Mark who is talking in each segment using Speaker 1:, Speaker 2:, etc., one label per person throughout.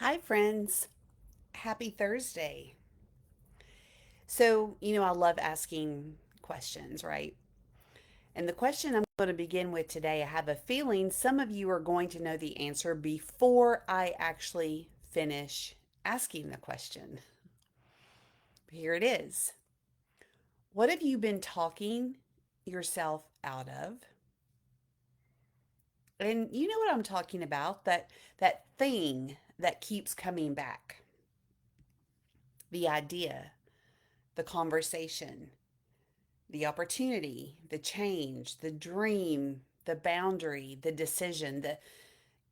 Speaker 1: Hi, friends. Happy Thursday. So, I love asking questions, right? And the question I'm going to begin with today, I have a feeling some of you are going to know the answer before I actually finish asking the question. Here it is. What have you been talking yourself out of? And you know what I'm talking about, that thing that keeps coming back. The idea, the conversation, the opportunity, the change, the dream, the boundary, the decision,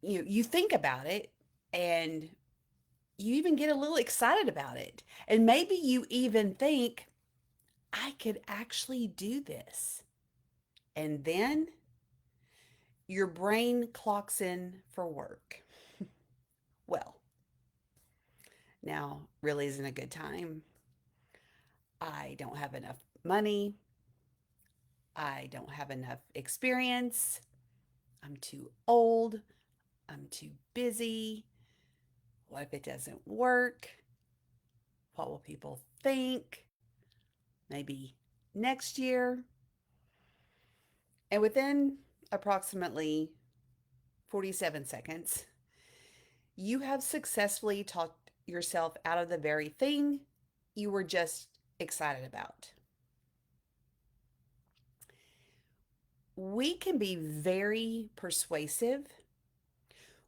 Speaker 1: you think about it and you even get a little excited about it. And maybe you even think I could actually do this. And then your brain clocks in for work. Well, now really isn't a good time. I don't have enough money. I don't have enough experience. I'm too old. I'm too busy. What if it doesn't work? What will people think? Maybe next year. And within approximately 47 seconds, you have successfully talked yourself out of the very thing you were just excited about. We can be very persuasive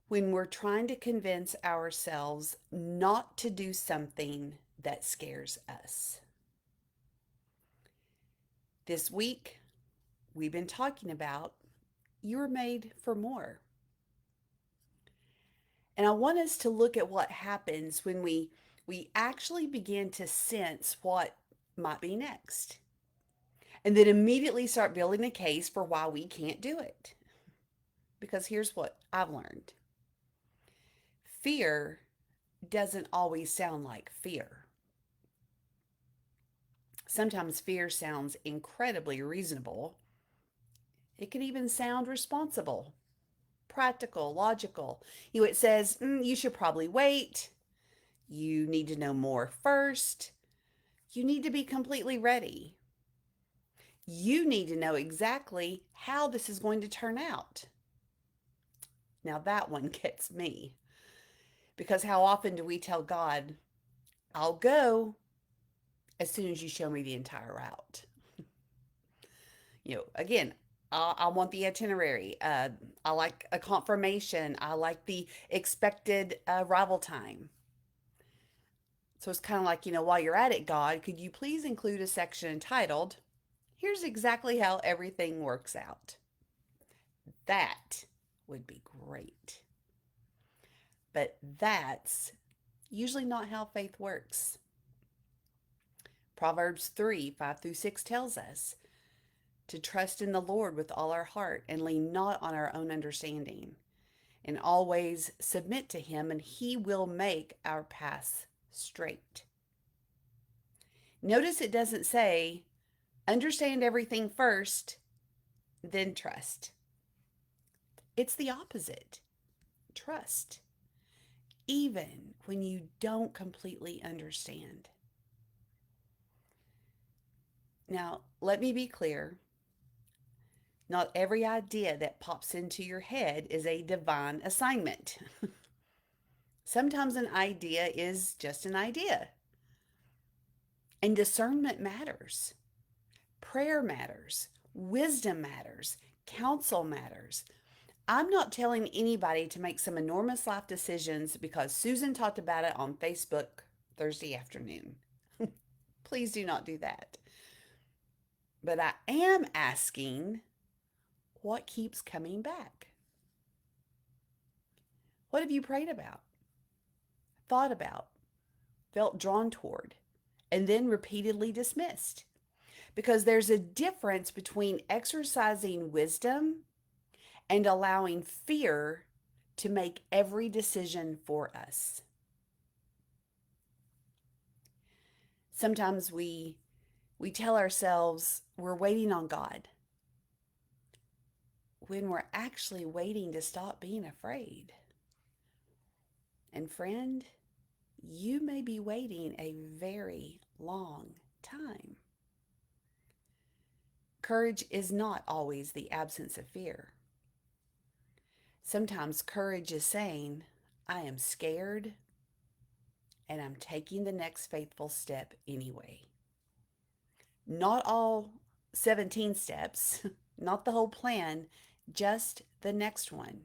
Speaker 1: when we're trying to convince ourselves not to do something that scares us. This week, we've been talking about you were made for more. And I want us to look at what happens when we actually begin to sense what might be next. And then immediately start building a case for why we can't do it. Because here's what I've learned. Fear doesn't always sound like fear. Sometimes fear sounds incredibly reasonable. It can even sound responsible, practical, logical. It says, you should probably wait. You need to know more first. You need to be completely ready. You need to know exactly how this is going to turn out. Now, that one gets me because how often do we tell God, I'll go as soon as you show me the entire route? Again, I want the itinerary. I like a confirmation. I like the expected arrival time. So it's kind of like, while you're at it, God, could you please include a section entitled, Here's exactly how everything works out? That would be great. But that's usually not how faith works. Proverbs 3 5 through 6 tells us to trust in the Lord with all our heart and lean not on our own understanding, and always submit to Him, and He will make our paths straight. Notice it doesn't say, understand everything first, then trust. It's the opposite. Trust, even when you don't completely understand. Now, let me be clear. Not every idea that pops into your head is a divine assignment. Sometimes an idea is just an idea. And discernment matters. Prayer matters. Wisdom matters. Counsel matters. I'm not telling anybody to make some enormous life decisions because Susan talked about it on Facebook Thursday afternoon. Please do not do that. But I am asking, what keeps coming back? What have you prayed about, thought about, felt drawn toward, and then repeatedly dismissed? Because there's a difference between exercising wisdom and allowing fear to make every decision for us. Sometimes we tell ourselves we're waiting on God when we're actually waiting to stop being afraid. And friend, you may be waiting a very long time. Courage is not always the absence of fear. Sometimes courage is saying, I am scared and I'm taking the next faithful step anyway. Not all 17 steps, not the whole plan, just the next one.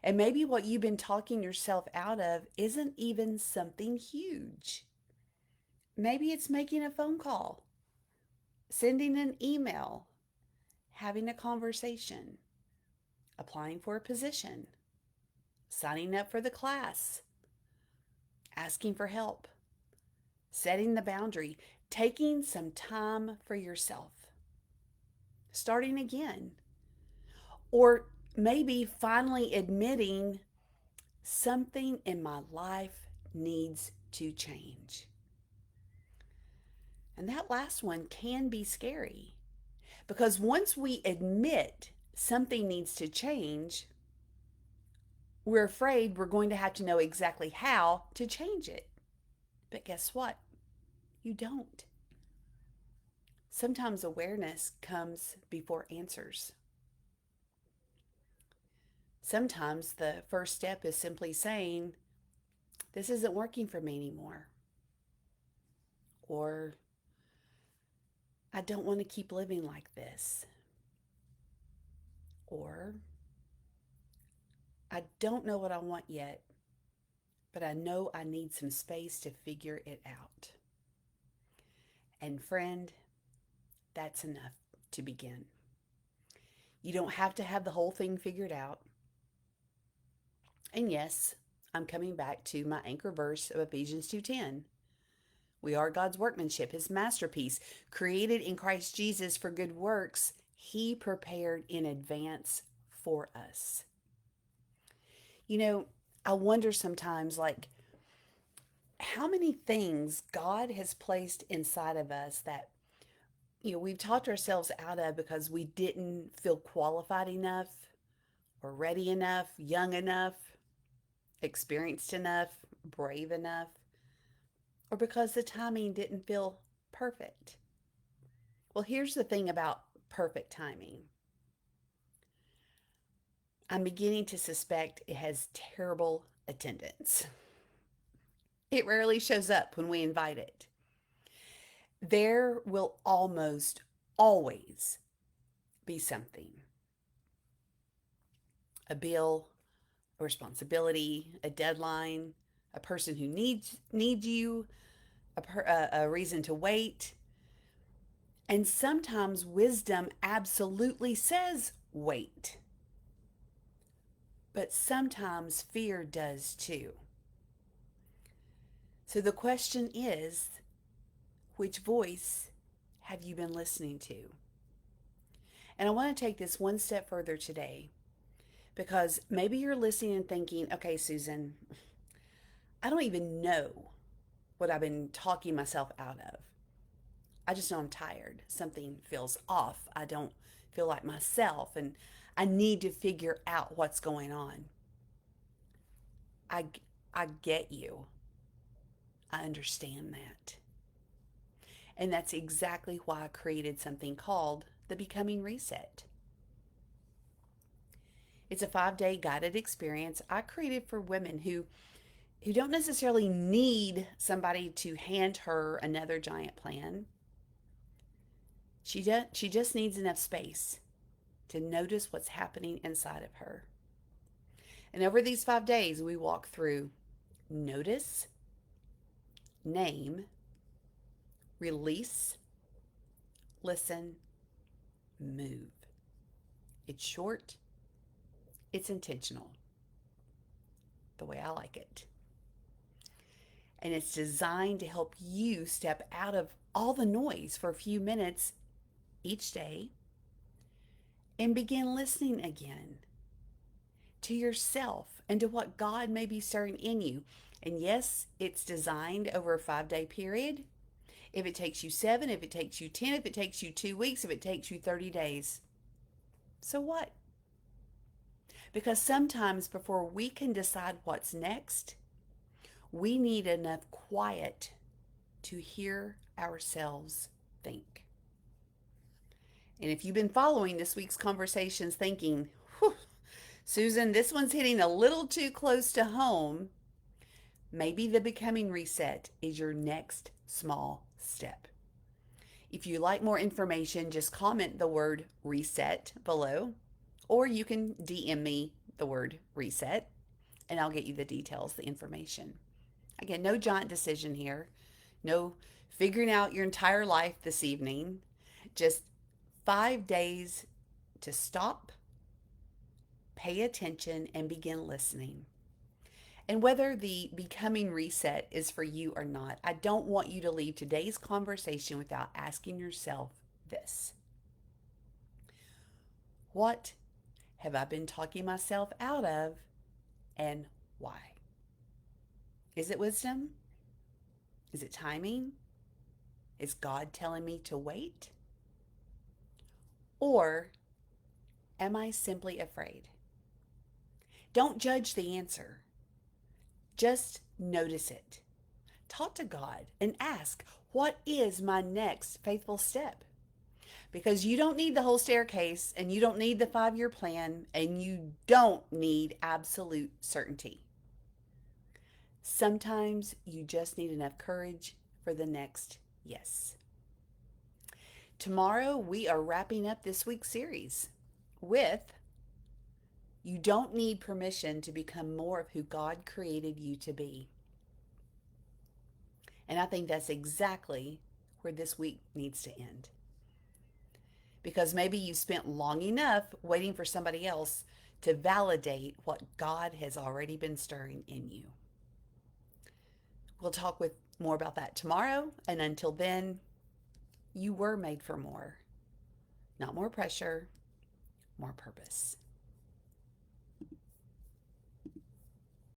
Speaker 1: And maybe what you've been talking yourself out of isn't even something huge. Maybe it's making a phone call, sending an email, having a conversation, applying for a position, signing up for the class, asking for help, setting the boundary, taking some time for yourself, starting again, or maybe finally admitting something in my life needs to change. And that last one can be scary because once we admit something needs to change, we're afraid we're going to have to know exactly how to change it. But guess what? You don't. Sometimes awareness comes before answers. Sometimes the first step is simply saying, this isn't working for me anymore. Or, I don't want to keep living like this. Or, I don't know what I want yet, but I know I need some space to figure it out. And friend, that's enough to begin. You don't have to have the whole thing figured out. And yes, I'm coming back to my anchor verse of Ephesians 2:10. We are God's workmanship, his masterpiece, created in Christ Jesus for good works he prepared in advance for us. You know, I wonder sometimes, like, how many things God has placed inside of us that, we've talked ourselves out of because we didn't feel qualified enough or ready enough, young enough, experienced enough, brave enough, or because the timing didn't feel perfect. Well, here's the thing about perfect timing. I'm beginning to suspect it has terrible attendance. It rarely shows up when we invite it. There will almost always be something, a bill, a responsibility, a deadline, a person who needs you, a reason to wait. And sometimes wisdom absolutely says wait. But sometimes fear does too. So the question is, which voice have you been listening to? And I want to take this one step further today because maybe you're listening and thinking, okay, Susan, I don't even know what I've been talking myself out of. I just know I'm tired. Something feels off. I don't feel like myself, and I need to figure out what's going on. I, I get you. I understand that. And that's exactly why I created something called the Becoming Reset. It's a 5-day guided experience I created for women who don't necessarily need somebody to hand her another giant plan. She just needs enough space to notice what's happening inside of her. And over these 5 days, we walk through notice, name, release, listen, move. It's short, it's intentional, the way I like it. And it's designed to help you step out of all the noise for a few minutes each day and begin listening again to yourself and to what God may be stirring in you. And yes, it's designed over a 5-day period. If it takes you 7, if it takes you 10, if it takes you 2 weeks, if it takes you 30 days, so what? Because sometimes before we can decide what's next, we need enough quiet to hear ourselves think. And if you've been following this week's conversations thinking, whew, Susan, this one's hitting a little too close to home, maybe the becoming reset is your next small step. If you like more information, just comment the word reset below, or you can DM me the word reset and I'll get you the details, the information. Again, no giant decision here, no figuring out your entire life this evening, just 5 days to stop, pay attention, and begin listening. And whether the becoming reset is for you or not, I don't want you to leave today's conversation without asking yourself this: what have I been talking myself out of, and why? Is it wisdom? Is it timing? Is God telling me to wait? Or am I simply afraid? Don't judge the answer. Just notice it. Talk to God and ask, what is my next faithful step? Because you don't need the whole staircase, and you don't need the 5-year plan, and you don't need absolute certainty. Sometimes you just need enough courage for the next yes. Tomorrow, we are wrapping up this week's series with you don't need permission to become more of who God created you to be. And I think that's exactly where this week needs to end. Because maybe you spent long enough waiting for somebody else to validate what God has already been stirring in you. We'll talk with more about that tomorrow. And until then, you were made for more. Not more pressure, more purpose.